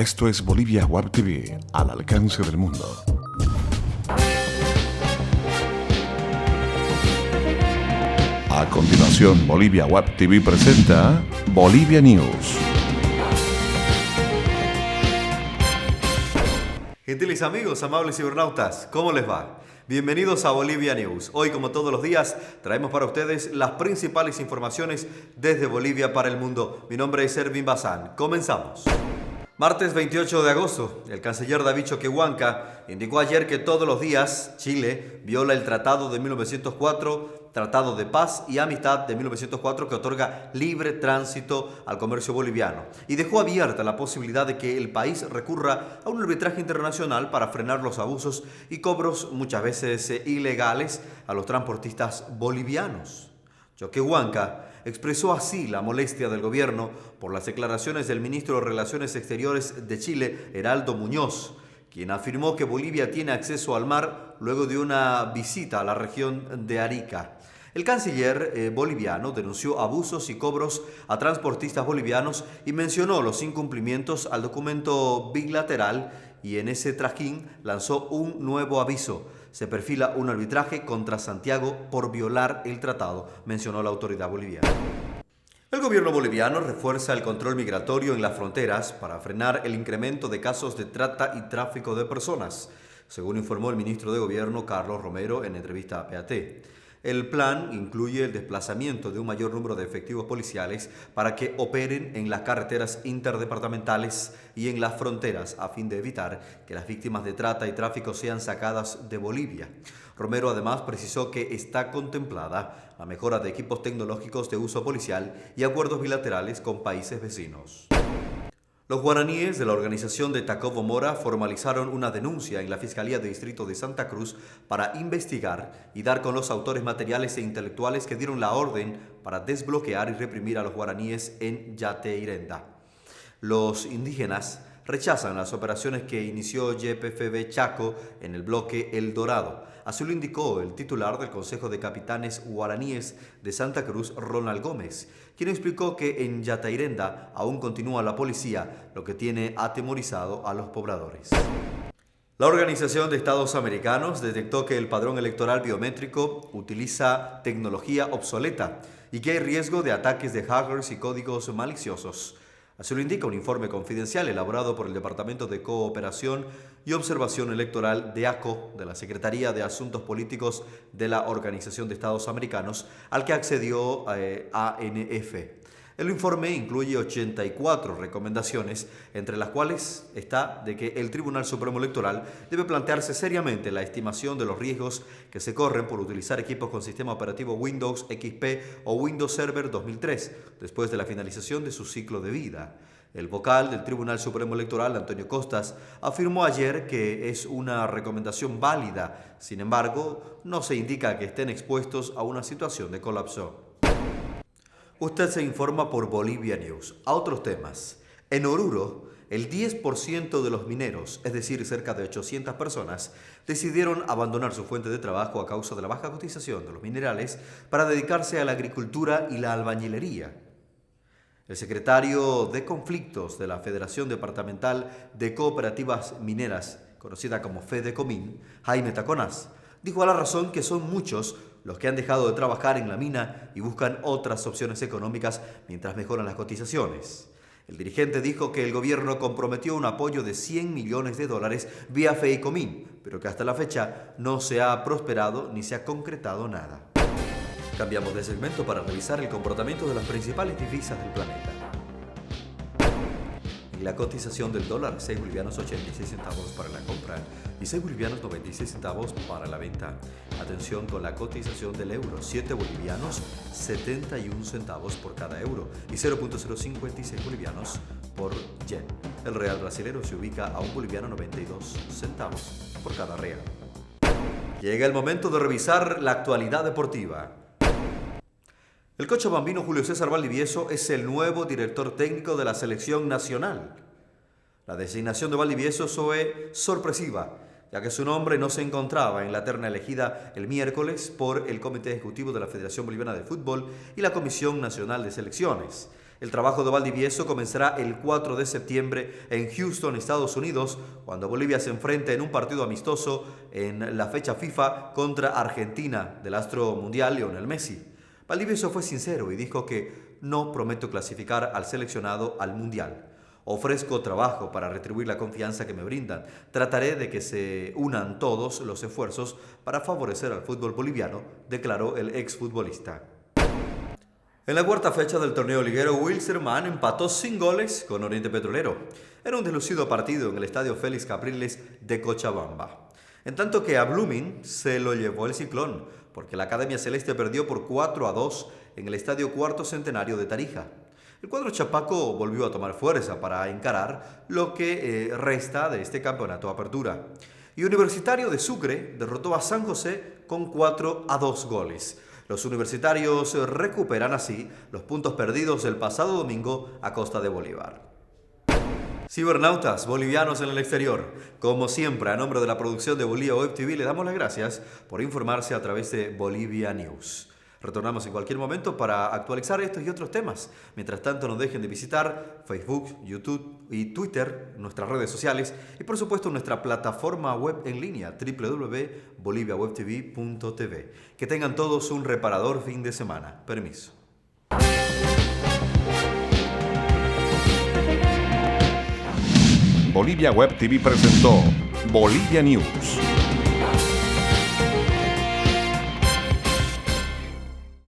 Esto es Bolivia Web TV, al alcance del mundo. A continuación, Bolivia Web TV presenta Bolivia News. Gentiles amigos, amables cibernautas, ¿cómo les va? Bienvenidos a Bolivia News. Hoy, como todos los días, traemos para ustedes las principales informaciones desde Bolivia para el mundo. Mi nombre es Ervin Bazán. Comenzamos. Martes 28 de agosto, el canciller David Choquehuanca indicó ayer que todos los días Chile viola el Tratado de 1904, Tratado de Paz y Amistad de 1904 que otorga libre tránsito al comercio boliviano y dejó abierta la posibilidad de que el país recurra a un arbitraje internacional para frenar los abusos y cobros muchas veces ilegales a los transportistas bolivianos. Choquehuanca expresó así la molestia del gobierno por las declaraciones del ministro de Relaciones Exteriores de Chile, Heraldo Muñoz, quien afirmó que Bolivia tiene acceso al mar luego de una visita a la región de Arica. El canciller boliviano denunció abusos y cobros a transportistas bolivianos y mencionó los incumplimientos al documento bilateral y en ese trajín lanzó un nuevo aviso. Se perfila un arbitraje contra Santiago por violar el tratado, mencionó la autoridad boliviana. El gobierno boliviano refuerza el control migratorio en las fronteras para frenar el incremento de casos de trata y tráfico de personas, según informó el ministro de Gobierno Carlos Romero en entrevista a PAT. El plan incluye el desplazamiento de un mayor número de efectivos policiales para que operen en las carreteras interdepartamentales y en las fronteras a fin de evitar que las víctimas de trata y tráfico sean sacadas de Bolivia. Romero además precisó que está contemplada la mejora de equipos tecnológicos de uso policial y acuerdos bilaterales con países vecinos. Los guaraníes de la organización de Tacobo Mora formalizaron una denuncia en la Fiscalía de Distrito de Santa Cruz para investigar y dar con los autores materiales e intelectuales que dieron la orden para desbloquear y reprimir a los guaraníes en Yateirenda. Los indígenas rechazan las operaciones que inició YPFB Chaco en el bloque El Dorado. Así lo indicó el titular del Consejo de Capitanes Guaraníes de Santa Cruz, Ronald Gómez, quien explicó que en Yateirenda aún continúa la policía, lo que tiene atemorizado a los pobladores. La Organización de Estados Americanos detectó que el padrón electoral biométrico utiliza tecnología obsoleta y que hay riesgo de ataques de hackers y códigos maliciosos. Así lo indica un informe confidencial elaborado por el Departamento de Cooperación y Observación Electoral DEACO de la Secretaría de Asuntos Políticos de la Organización de Estados Americanos, al que accedió ANF. El informe incluye 84 recomendaciones, entre las cuales está de que el Tribunal Supremo Electoral debe plantearse seriamente la estimación de los riesgos que se corren por utilizar equipos con sistema operativo Windows XP o Windows Server 2003, después de la finalización de su ciclo de vida. El vocal del Tribunal Supremo Electoral, Antonio Costas, afirmó ayer que es una recomendación válida. Sin embargo, no se indica que estén expuestos a una situación de colapso. Usted se informa por Bolivia News. A otros temas. En Oruro, el 10% de los mineros, es decir, cerca de 800 personas, decidieron abandonar su fuente de trabajo a causa de la baja cotización de los minerales para dedicarse a la agricultura y la albañilería. El secretario de Conflictos de la Federación Departamental de Cooperativas Mineras, conocida como FEDECOMIN, Jaime Taconás, dijo a La Razón que son muchos los que han dejado de trabajar en la mina y buscan otras opciones económicas mientras mejoran las cotizaciones. El dirigente dijo que el gobierno comprometió un apoyo de $100 millones vía FEDECOMIN, pero que hasta la fecha no se ha prosperado ni se ha concretado nada. Cambiamos de segmento para revisar el comportamiento de las principales divisas del planeta. La cotización del dólar, 6 bolivianos 86 centavos para la compra y 6 bolivianos 96 centavos para la venta. Atención con la cotización del euro, 7 bolivianos 71 centavos por cada euro y 0.056 bolivianos por yen. El real brasilero se ubica a 1 boliviano 92 centavos por cada real. Llega el momento de revisar la actualidad deportiva. El cochabambino Julio César Valdivieso es el nuevo director técnico de la selección nacional. La designación de Valdivieso fue sorpresiva, ya que su nombre no se encontraba en la terna elegida el miércoles por el Comité Ejecutivo de la Federación Boliviana de Fútbol y la Comisión Nacional de Selecciones. El trabajo de Valdivieso comenzará el 4 de septiembre en Houston, Estados Unidos, cuando Bolivia se enfrente en un partido amistoso en la fecha FIFA contra Argentina del astro mundial Lionel Messi. Valdivieso fue sincero y dijo que no prometo clasificar al seleccionado al mundial. Ofrezco trabajo para retribuir la confianza que me brindan. Trataré de que se unan todos los esfuerzos para favorecer al fútbol boliviano, declaró el exfutbolista. En la cuarta fecha del torneo liguero, Wilstermann empató sin goles con Oriente Petrolero. Era un deslucido partido en el estadio Félix Capriles de Cochabamba. En tanto que a Blooming se lo llevó el Ciclón, porque la Academia Celeste perdió por 4-2 en el estadio Cuarto Centenario de Tarija. El cuadro chapaco volvió a tomar fuerza para encarar lo que resta de este campeonato apertura. Y Universitario de Sucre derrotó a San José con 4-2 goles. Los universitarios recuperan así los puntos perdidos el pasado domingo a costa de Bolívar. Cibernautas bolivianos en el exterior, como siempre, a nombre de la producción de Bolivia Web TV, le damos las gracias por informarse a través de Bolivia News. Retornamos en cualquier momento para actualizar estos y otros temas. Mientras tanto, no dejen de visitar Facebook, YouTube y Twitter, nuestras redes sociales y por supuesto nuestra plataforma web en línea www.boliviawebtv.tv. Que tengan todos un reparador fin de semana. Permiso. Bolivia Web TV presentó Bolivia News.